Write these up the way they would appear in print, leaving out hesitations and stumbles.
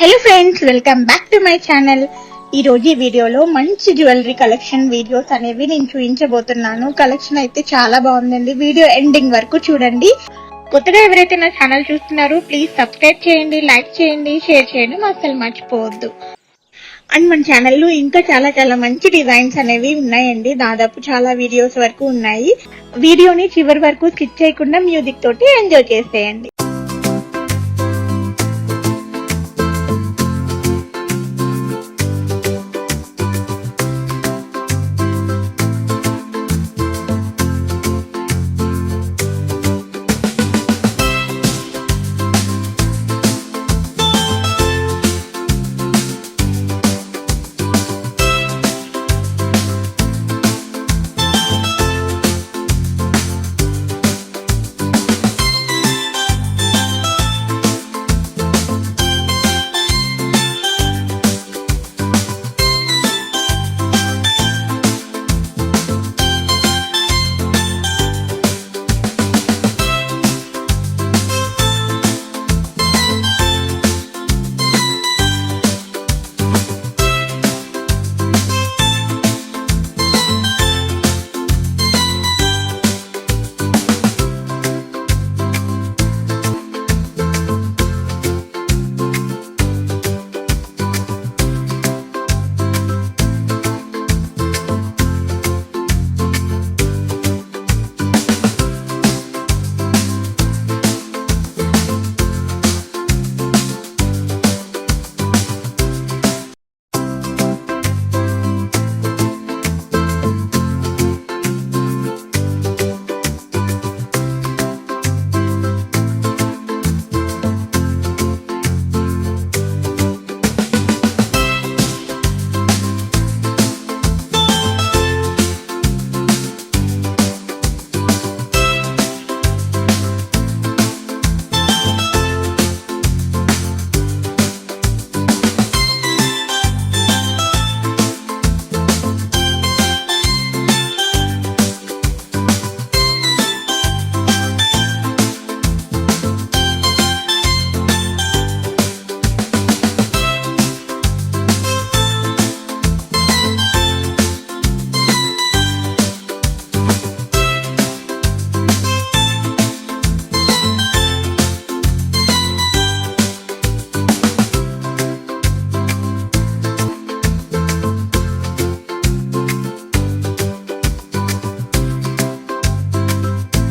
Hello friends, welcome back to my channel. ఈ రోజు ఈ వీడియోలో మంచి జ్యువెలరీ కలెక్షన్ వీడియోస్ అనేవి నేను చూపించబోతున్నాను. కలెక్షన్ అయితే చాలా బాగుందండి. వీడియో ఎండింగ్ వరకు చూడండి. కొత్తగా ఎవరైతే నా ఛానల్ చూస్తున్నారో ప్లీజ్ సబ్స్క్రైబ్ చేయండి, లైక్ చేయండి, షేర్ చేయడం అస్సలు మర్చిపోవద్దు. అండ్ మన ఛానల్లో ఇంకా చాలా మంచి డిజైన్స్ అనేవి ఉన్నాయండి. దాదాపు చాలా వీడియోస్ వరకు ఉన్నాయి. వీడియోని చివరి వరకు స్కిప్ చేయకుండా మ్యూజిక్ తోటి ఎంజాయ్ చేసేయండి.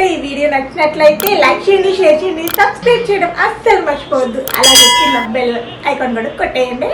ఈ వీడియో నచ్చినట్లయితే లైక్ చేయండి, షేర్ చేయండి, సబ్స్క్రైబ్ చేయడం అస్సలు మర్చిపోవద్దు. అలాగే చిన్న బెల్ ఐకాన్ కూడా కొట్టేయండి.